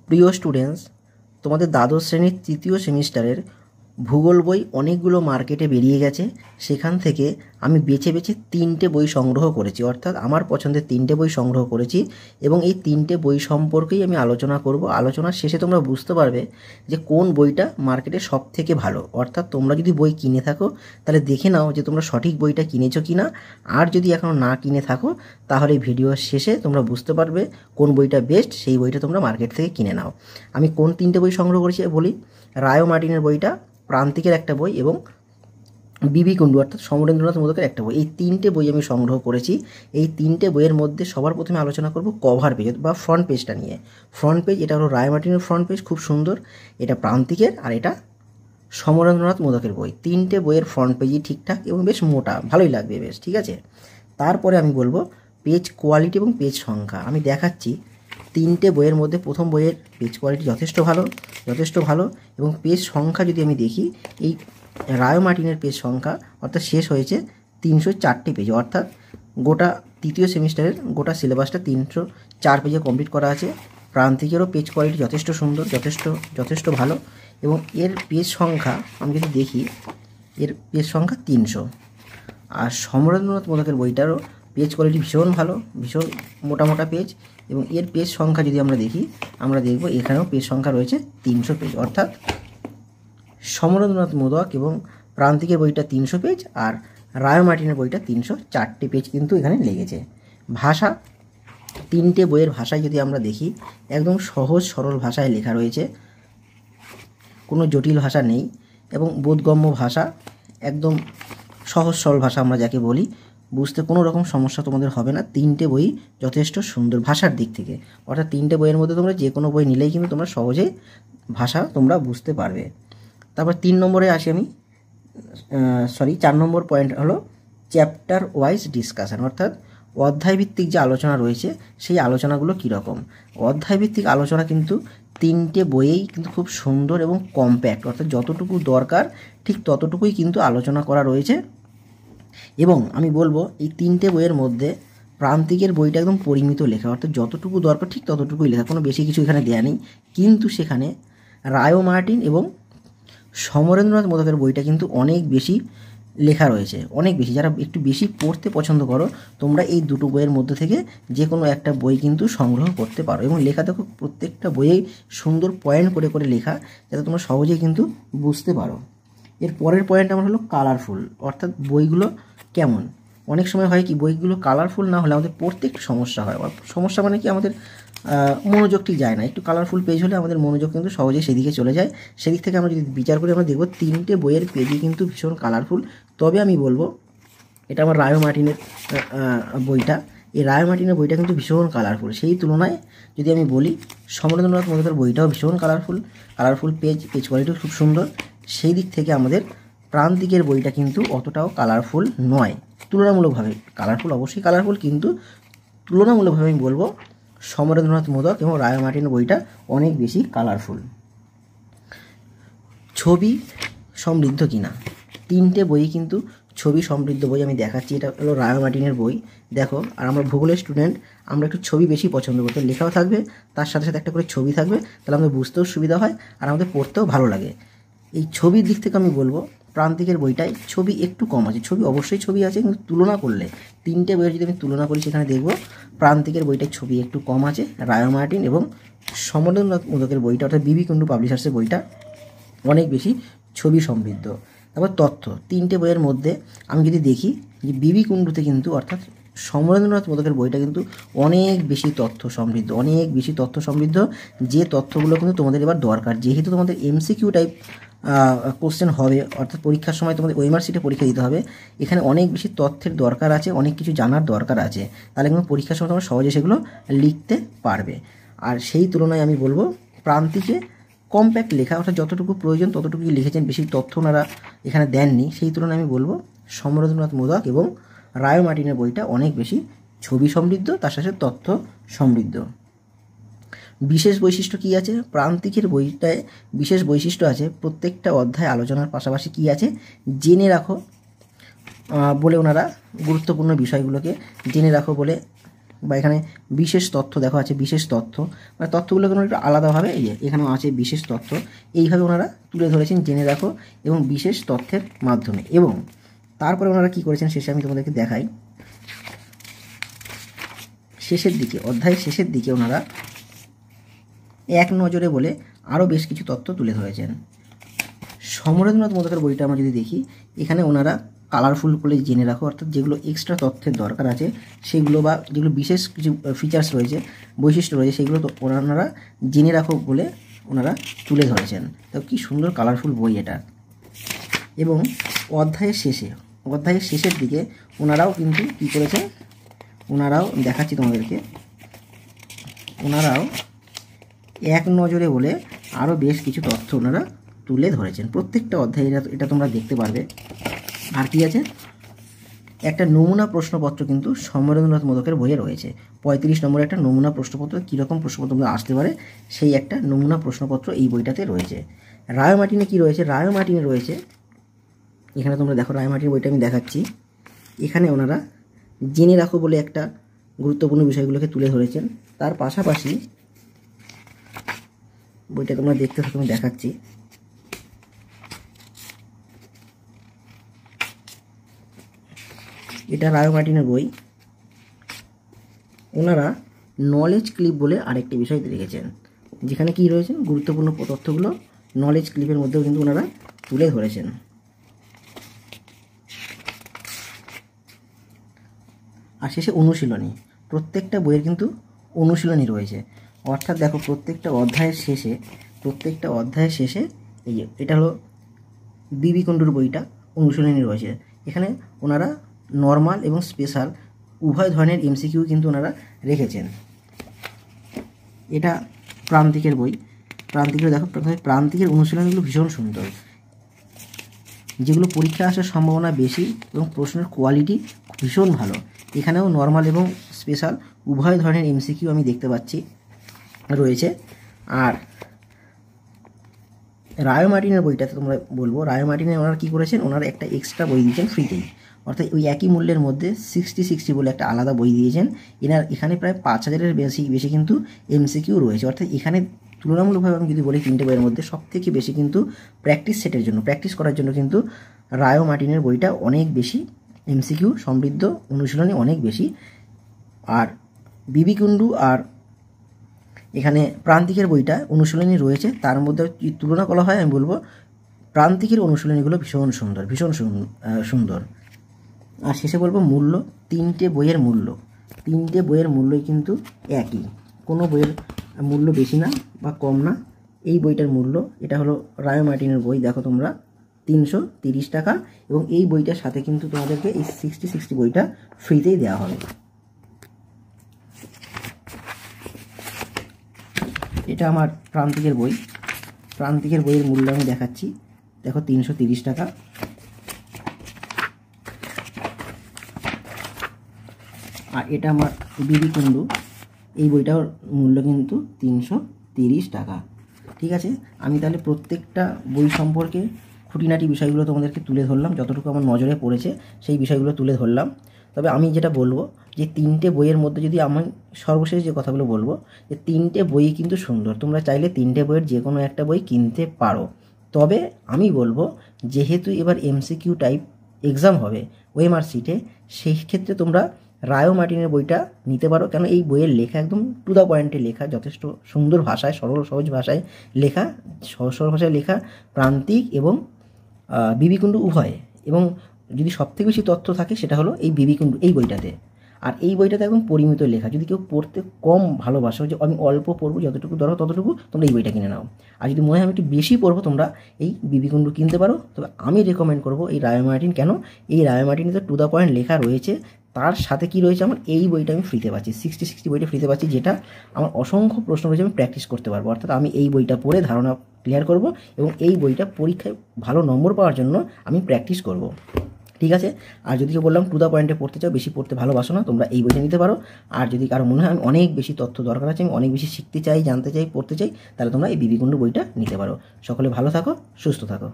প্রিয় স্টুডেন্টস, তোমাদের দ্বাদশ শ্রেণীর তৃতীয় সেমিস্টারের ভূগোল বই অনেকগুলো মার্কেটে বেরিয়ে গেছে। সেখান থেকে আমি বেছে বেছে 3টে বই সংগ্রহ করেছি, অর্থাৎ আমার পছন্দের 3টে বই সংগ্রহ করেছি এবং এই 3টে বই সম্পর্কেই আমি আলোচনা করব। আলোচনার শেষে তোমরা বুঝতে পারবে যে কোন বইটা মার্কেটে সব থেকে ভালো। অর্থাৎ তোমরা যদি বই কিনে থাকো তাহলে দেখে নাও যে তোমরা সঠিক বইটা কিনেছো কি না, আর যদি এখনও না কিনে থাকো তাহলে ভিডিওর শেষে তোমরা বুঝতে পারবে কোন বইটা বেস্ট, সেই বইটা তোমরা মার্কেট থেকে কিনে নাও। আমি কোন 3টে বই সংগ্রহ করেছি বলি। রায় ও মার্টিনের বইটা, প্রান্তিকের একটা বই এবং বিবি কুণ্ডু অর্থাৎ সমরেন্দ্রনাথ মোদকের একটা বই। এই 3টে বই আমি সংগ্রহ করেছি। এই 3টে বইয়ের মধ্যে সবার প্রথমে আলোচনা করব কভার পেজ বা ফ্রন্ট পেজটা নিয়ে। ফ্রন্ট পেজ, এটা হলো রায় মার্টিনের ফ্রন্ট পেজ, খুব সুন্দর। এটা প্রান্তিকের আর এটা সমরেন্দ্রনাথ মোদকের বই। 3টে বইয়ের ফ্রন্ট পেজই ঠিকঠাক এবং বেশ মোটা, ভালোই লাগবে বেশ, ঠিক আছে। তারপরে আমি বলবো পেজ কোয়ালিটি এবং পেজ সংখ্যা। আমি দেখাচ্ছি 3টে বইয়ের মধ্যে প্রথম বইয়ের পেজ কোয়ালিটি যথেষ্ট ভালো এবং পেজ সংখ্যা যদি আমি দেখি, এই রায় মার্টিনের পেজ সংখ্যা অর্থাৎ শেষ হয়েছে 304টে পেজ, অর্থাৎ গোটা তৃতীয় সেমিস্টারের গোটা সিলেবাসটা 304 পেজে কমপ্লিট করা আছে। প্রান্তিকেরও পেজ কোয়ালিটি যথেষ্ট সুন্দর, যথেষ্ট ভালো এবং এর পেজ সংখ্যা আমি যদি দেখি, এর পেজ সংখ্যা 300। আর সমরেন্দ্রনাথ মোদকের বইটারও পেজ কোয়ালিটি ভীষণ ভালো, ভীষণ মোটা পেজ এবং এর পেজ সংখ্যা যদি আমরা দেখি, আমরা দেখব এখানেও পেজ সংখ্যা রয়েছে 300 পেজ, অর্থাৎ সমরেন্দ্রনাথ মোদক এবং প্রান্তিকের বইটা 300 পেজ আর রায় মার্টিনের বইটা 304টে পেজ কিন্তু এখানে লেগেছে। ভাষা, 3টে বইয়ের ভাষায় যদি আমরা দেখি, একদম সহজ সরল ভাষায় লেখা রয়েছে, কোনো জটিল ভাষা নেই এবং বোধগম্য ভাষা, একদম সহজ সরল ভাষা আমরা যাকে বলি, বুঝতে কোনো রকম সমস্যা তোমাদের হবে না। 3টে বই যথেষ্ট সুন্দর ভাষার দিক থেকে, অর্থাৎ 3টে বইয়ের মধ্যে তোমরা যে কোনো বই নিলেই কিন্তু তোমরা সহজেই ভাষা তোমরা বুঝতে পারবে। তারপর 3 নম্বরে আসি আমি, 4 নম্বর পয়েন্ট হলো চ্যাপ্টার ওয়াইজ ডিসকাশন, অর্থাৎ অধ্যায়ভিত্তিক যে আলোচনা রয়েছে সেই আলোচনাগুলো কীরকম। অধ্যায়ভিত্তিক আলোচনা কিন্তু 3টে বইয়েই কিন্তু খুব সুন্দর এবং কম্প্যাক্ট, অর্থাৎ যতটুকু দরকার ঠিক ততটুকুই কিন্তু আলোচনা করা রয়েছে। এবং আমি বলবো এই 3টে বইয়ের মধ্যে প্রান্তিকের বইটা একদম পরিমিত লেখা, অর্থাৎ যতটুকু দরকার ঠিক ততটুকুই লেখা, কোনো বেশি কিছু এখানে দেয়া নেই। কিন্তু সেখানে রায় ও মার্টিন এবং সমরেন্দ্রনাথ মোদকের বইটা কিন্তু অনেক বেশি লেখা রয়েছে, অনেক বেশি। যারা একটু বেশি পড়তে পছন্দ করো তোমরা এই দুটো বইয়ের মধ্যে থেকে যে কোনো একটা বই কিন্তু সংগ্রহ করতে পারো। এবং লেখা দেখো প্রত্যেকটা বইয়েই সুন্দর পয়েন্ট করে করে লেখা, যাতে তোমরা সহজেই কিন্তু বুঝতে পারো। এর পরের পয়েন্ট আমার হলো কালারফুল, অর্থাৎ বইগুলো কেমন। অনেক সময় হয় কি, বইগুলো কালারফুল না হলে আমাদের পড়তে একটু সমস্যা হয়। সমস্যা মানে কি, আমাদের মনোযোগ ঠিক যায় না। একটু কালারফুল পেজ হলে আমাদের মনোযোগ কিন্তু সহজেই সেদিকে চলে যায়। সেদিক থেকে আমরা যদি বিচার করি, আমরা দেখব 3টে বইয়ের পেজই কিন্তু ভীষণ কালারফুল। তবে আমি বলবো এটা আমার রায় মার্টিনের বইটা, এই রায় মার্টিনের বইটা কিন্তু ভীষণ কালারফুল। সেই তুলনায় যদি আমি বলি সমরেন্দ্রনাথ মোদকের বইটাও ভীষণ কালারফুল পেজ কোয়ালিটিও খুব সুন্দর। সেই দিক থেকে আমাদের প্রান্তিকের বইটা কিন্তু অতটাও কালারফুল নয় তুলনামূলকভাবে। কালারফুল অবশ্যই কালারফুল, কিন্তু তুলনামূলকভাবে আমি বলবো সমরেন্দ্রনাথ মোদক এবং রায় মার্টিনের বইটা অনেক বেশি কালারফুল। ছবি সমৃদ্ধ কিনা, 3টে বই কিন্তু ছবি সমৃদ্ধ বই। আমি দেখাচ্ছি, এটা হলো রায় মার্টিনের বই, দেখো। আর আমরা ভূগোলের স্টুডেন্ট, আমরা একটু ছবি বেশি পছন্দ করতে, লেখাও থাকবে তার সাথে সাথে একটা করে ছবি থাকবে, তাহলে আমাদের বুঝতেও সুবিধা হয় আর আমাদের পড়তেও ভালো লাগে। এই ছবির দিক থেকে আমি বলবো প্রান্তিকের বইটায় ছবি একটু কম আছে। ছবি অবশ্যই ছবি আছে, কিন্তু তুলনা করলে 3টে বইয়ের যদি আমি তুলনা করি, সেখানে দেখব প্রান্তিকের বইটায় ছবি একটু কম আছে। রায় মার্টিন এবং সমরেন্দ্রনাথ মোদকের বইটা অর্থাৎ বিবি কুণ্ডু পাবলিশার্সের বইটা অনেক বেশি ছবি সমৃদ্ধ। তারপর তথ্য, 3টে বইয়ের মধ্যে আমি যদি দেখি যে বিবি কুণ্ডুতে কিন্তু অর্থাৎ সমরেন্দ্রনাথ মোদকের বইটা কিন্তু অনেক বেশি তথ্য সমৃদ্ধ, যে তথ্যগুলো কিন্তু তোমাদের এবার দরকার। যেহেতু তোমাদের MCQ টাইপ কোশ্চেন হবে, অর্থাৎ পরীক্ষার সময় তোমাদের ওএমআর শিটে পরীক্ষা দিতে হবে, এখানে অনেক বেশি তথ্যের দরকার আছে, অনেক কিছু জানার দরকার আছে, তাহলে কিন্তু পরীক্ষার সময় তোমরা সহজে সেগুলো লিখতে পারবে। আর সেই তুলনায় আমি বলবো প্রান্তিকে কম্প্যাক্ট লেখা, অর্থাৎ যতটুকু প্রয়োজন ততটুকুই লিখেছেন, বেশি তথ্য ওনারা এখানে দেননি। সেই তুলনায় আমি বলবো সমরেন্দ্রনাথ মোদক এবং রায় মার্টিনের বইটা অনেক বেশি ছবি সমৃদ্ধ, তার সাথে তথ্য সমৃদ্ধ। বিশেষ বৈশিষ্ট্য কী আছে, প্রান্তিকের বইটায় বিশেষ বৈশিষ্ট্য আছে। প্রত্যেকটা অধ্যায় আলোচনার পাশাপাশি কী আছে জেনে রাখো বলে ওনারা গুরুত্বপূর্ণ বিষয়গুলোকে জেনে রাখো বলে বা এখানে বিশেষ তথ্য দেখো আছে, বিশেষ তথ্য, মানে তথ্যগুলো কোনো একটু আলাদাভাবে এই যে এখানেও আছে বিশেষ তথ্য, এইভাবে ওনারা তুলে ধরেছেন, জেনে রাখো এবং বিশেষ তথ্যের মাধ্যমে। এবং তারপরে ওনারা কী করেছেন শেষে আমি তোমাদেরকে দেখাই, শেষের দিকে, অধ্যায়ের শেষের দিকে ওনারা এক নজরে বলে আরও বেশ কিছু তথ্য তুলে ধরেছেন। সমরেন্দ্রনাথ মোদকের বইটা আমরা যদি দেখি, এখানে ওনারা কালারফুল করে জেনে রাখো, অর্থাৎ যেগুলো এক্সট্রা তথ্যের দরকার আছে সেগুলো, বা যেগুলো বিশেষ কিছু ফিচার্স রয়েছে, বৈশিষ্ট্য রয়েছে, সেগুলো তো ওনারা জেনে রাখো বলে ওনারা তুলে ধরেছেন। তো কী সুন্দর কালারফুল বই এটা। এবং অধ্যায়ের শেষের দিকে ওনারাও কিন্তু কী করেছেন, ওনারাও দেখাচ্ছি তোমাদেরকে, ওনারাও এক নজরে বলে আরও বেশ কিছু তথ্য ওনারা তুলে ধরেছেন প্রত্যেকটা অধ্যায়ে, এটা তোমরা দেখতে পারবে। আর কি আছে, একটা নমুনা প্রশ্নপত্র কিন্তু সমরেন্দ্রনাথ মোদকের বইয়ে রয়েছে, 35 নম্বরের একটা নমুনা প্রশ্নপত্র, কীরকম প্রশ্নপত্র আসতে পারে সেই একটা নমুনা প্রশ্নপত্র এই বইটাতে রয়েছে। রায়মার্টিনে কি রয়েছে, রায়মার্টিনে রয়েছে, এখানে তোমরা দেখো রায়মার্টিনের বইটা আমি দেখাচ্ছি, এখানে ওনারা জেনে রাখো বলে একটা গুরুত্বপূর্ণ বিষয়গুলোকে তুলে ধরেছেন। তার পাশাপাশি বইটা তোমরা দেখতে থাকো, আমি দেখাচ্ছি, এটা রায়মার্টিনের বই। ওনারা নলেজ ক্লিপ বলে আরেকটি বিষয় রেখেছেন, যেখানে কি রয়েছে গুরুত্বপূর্ণ তথ্যগুলো নলেজ ক্লিপের মধ্যেও কিন্তু ওনারা তুলে ধরেছেন। আর শেষে অনুশীলনী, প্রত্যেকটা বইয়ের কিন্তু অনুশীলনী রয়েছে, অর্থাৎ দেখো প্রত্যেকটা অধ্যায়ের শেষে এই যে এটা হলো বিবি কুণ্ডুর বইটা, অনুশীলনী রয়েছে। এখানে ওনারা নর্মাল এবং স্পেশাল উভয় ধরনের এমসিকিউ কিন্তু ওনারা রেখেছেন। এটা প্রান্তিকের বই, প্রান্তিকের দেখো প্রান্তিকের অনুশীলনীগুলো ভীষণ সুন্দর, যেগুলো পরীক্ষা আসার সম্ভাবনা বেশি এবং প্রশ্নের কোয়ালিটি ভীষণ ভালো। এখানেও নর্মাল এবং স্পেশাল উভয় ধরনের এমসিকিউ আমি দেখতে পাচ্ছি রয়েছে। আর রায়মার্টিনের বইটাতে তোমরা বলবো, রায়মার্টিনে ওনারা কী করেছেন, ওনারা একটা এক্সট্রা বই দিয়েছেন ফ্রিতেই, অর্থাৎ ওই একই মূল্যের মধ্যে 60 বলে একটা আলাদা বই দিয়েছেন। এখানে প্রায় 5000-এর বেশি কিন্তু এমসিকিউ রয়েছে, অর্থাৎ এখানে তুলনামূলকভাবে আমি যদি বলি 3টে বইয়ের মধ্যে সবথেকে বেশি কিন্তু প্র্যাকটিস সেটের জন্য, প্র্যাকটিস করার জন্য কিন্তু রায়মার্টিনের বইটা অনেক বেশি এমসিকিউ সমৃদ্ধ, অনুশীলনী অনেক বেশি। আর বিবি কুণ্ডু আর এখানে প্রান্তিকের বইটা অনুশীলনী রয়েছে, তার মধ্যে যদি তুলনা করা হয় আমি বলবো প্রান্তিকের অনুশীলনীগুলো ভীষণ সুন্দর। আর শেষে বলবো মূল্য, 3টে বইয়ের মূল্যই কিন্তু একই, কোনো বইয়ের মূল্য বেশি না বা কম না। এই বইটার মূল্য, এটা হলো রায়মার্টিনের বই, দেখো তোমরা 330 টাকা, এবং এই বইটার সাথে কিন্তু তোমাদেরকে এই 60 বইটা ফ্রিতেই দেওয়া হবে। এটা আমার প্রান্তিকের বইয়ের মূল্য আমি দেখাচ্ছি, দেখো 330 টাকা। আর এটা আমার বিবি কুণ্ডু, এই বইটার মূল্য কিন্তু 330 টাকা। ঠিক আছে, আমি তাহলে প্রত্যেকটা বই সম্পর্কে খুঁটিনাটি বিষয়গুলো তোমাদেরকে তুলে ধরলাম, যতটুকু আমার নজরে পড়েছে সেই বিষয়গুলো তুলে ধরলাম। তবে আমি যেটা বলবো যে 3টে বইয়ের মধ্যে যদি আমি সর্বশেষ যে কথাগুলো বলবো, যে 3টে বই কিন্তু সুন্দর, তোমরা চাইলে 3টে বইয়ের যে কোনো একটা বই কিনতে পারো। তবে আমি বলবো যেহেতু এবার এমসিকিউ টাইপ এক্সাম হবে ওএমআর সিটে, সেই ক্ষেত্রে তোমরা রায়মার্টিনের বইটা নিতে পারো, কেন এই বইয়ের লেখা একদম টু দ্য পয়েন্টে লেখা, যথেষ্ট সুন্দর ভাষায়, সহজ ভাষায় লেখা, সরল ভাষায় লেখা, প্রান্তিক এবং বিবি কুণ্ডু উভয়। এবং যদি সবথেকে বেশি তথ্য থাকে সেটা হলো এই বিবি কুণ্ডু এই বইটাতে। আর এই বইটাতে একদম পরিমিত লেখা, যদি কেউ পড়তে কম ভালোবাসো, যে আমি অল্প পড়বো, যতটুকু দরকার ততটুকু, তোমরা এই বইটা কিনে নাও। আর যদি মনে হয় আমি একটু বেশি পড়বো, তোমরা এই বিবি কুণ্ডু কিনতে পারো। তবে আমি রেকমেন্ড করবো এই রায়মার্টিন, কেন এই রায়মার্টিনে তো টু দ্য পয়েন্ট লেখা রয়েছে, তার সাথে কি রয়েছে, আমার এই বইটা আমি ফ্রিতে পাচ্ছি, 60 বইটা ফ্রিতে পাচ্ছি, যেটা আমার অসংখ্য প্রশ্ন রয়েছে আমি প্র্যাকটিস করতে পারবো। অর্থাৎ আমি এই বইটা পড়ে ধারণা ক্লিয়ার করব এবং এই বইটা পরীক্ষায় ভালো নম্বর পাওয়ার জন্য আমি প্র্যাকটিস করব। ঠিক আছে, আর যদি কেউ বললাম টু দ্য পয়েন্টে পড়তে চাও, বেশি পড়তে ভালোবাসো না, তোমরা এই বইটা নিতে পারো। আর যদি কারো মনে হয় আমি অনেক বেশি তথ্য দরকার আছে, আমি অনেক বেশি শিখতে চাই, জানতে চাই, পড়তে চাই, তাহলে তোমরা এই বিবি কুণ্ডু বইটা নিতে পারো। সকলে ভালো থাকো, সুস্থ থাকো।